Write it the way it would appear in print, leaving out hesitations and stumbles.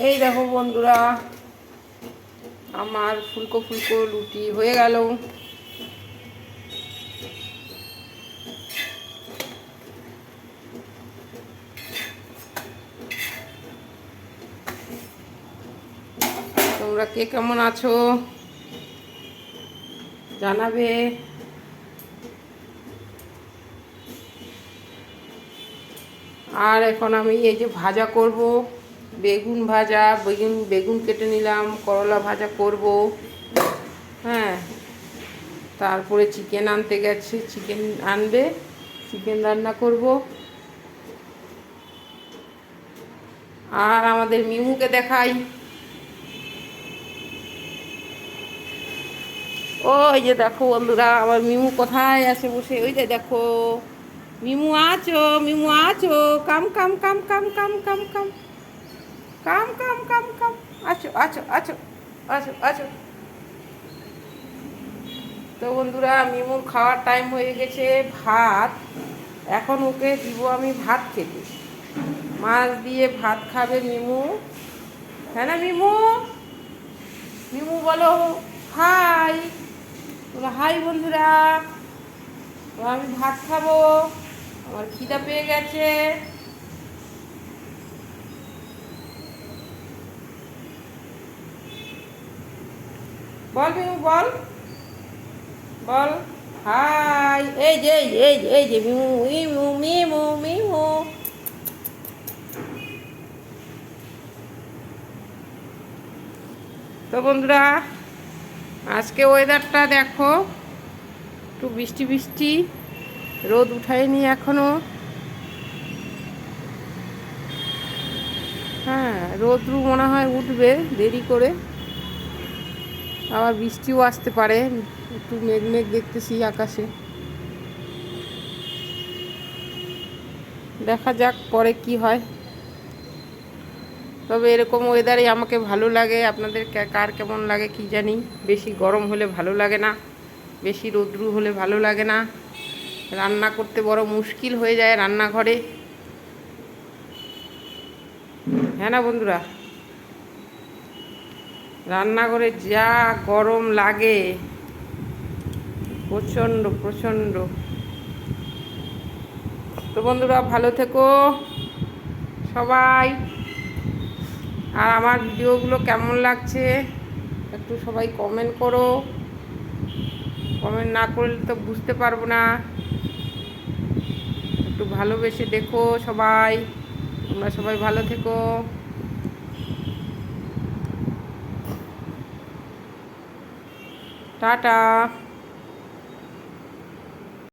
এই দেখো বন্ধুরা, আমার ফুলকো ফুলকো রুটি হয়ে গেল। তোমরা কে কেমন আছো জানাবে। আর এখন আমি এই যে ভাজা করব, বেগুন ভাজা, বেগুন কেটে নিলাম, করলা ভাজা করব। হ্যাঁ, তারপরে চিকেন আনতে গেছে, চিকেন আনবে, চিকেন রান্না করব। আর আমাদের মিমুকে দেখাই। ওই যে দেখো বন্ধুরা, আমার মিমু কোথায় আছে বসে, ওই যে দেখো মিমু আছো, মিমু আছো, কাম কাম কাম কাম কাম কাম কাম কাম কাম কাম কাম, আছো আছো আছো আছো আছো। তো বন্ধুরা, মিমুর খাওয়ার টাইম হয়ে গেছে, ভাত। এখন ওকে দিব আমি ভাত খেতে, মাছ দিয়ে ভাত খাবে মিমু। হ্যাঁ না মিমু? মিমু বলো হাই, বলো হাই বন্ধুরা। আমি ভাত খাবো, আমার খিদা পেয়ে গেছে। বল মিমু বল, বল হাই। এই যে এই যে মিমু, মিমু মিমু মিমু। তো বন্ধুরা, আজকে ওয়েদারটা দেখো, একটু বৃষ্টি বৃষ্টি, রোদ উঠায়নি এখনো। হ্যাঁ, রোদ্রু মনে হয় উঠবে দেরি করে, আবার বৃষ্টিও আসতে পারে। একটু মেঘ মেঘ দেখতেছি আকাশে, দেখা যাক পরে কি হয়। তবে এরকম ওয়েদারে আমাকে ভালো লাগে, আপনাদের কার কেমন লাগে কি জানি। বেশি গরম হলে ভালো লাগে না, বেশি রৌদ্রু হলে ভালো লাগে না। রান্না করতে বড় মুশকিল হয়ে যায় রান্নাঘরে। হ্যাঁ না বন্ধুরা? রান্নাঘরে যা গরম লাগে, প্রচণ্ড প্রচণ্ড। তো বন্ধুরা, ভালো থেকো সবাই। আর আমার ভিডিওগুলো কেমন লাগছে একটু সবাই কমেন্ট করো। কমেন্ট না করলে তো বুঝতে পারবো না। একটু ভালোবেসে দেখো সবাই। তোমরা সবাই ভালো থেকো। টাটা।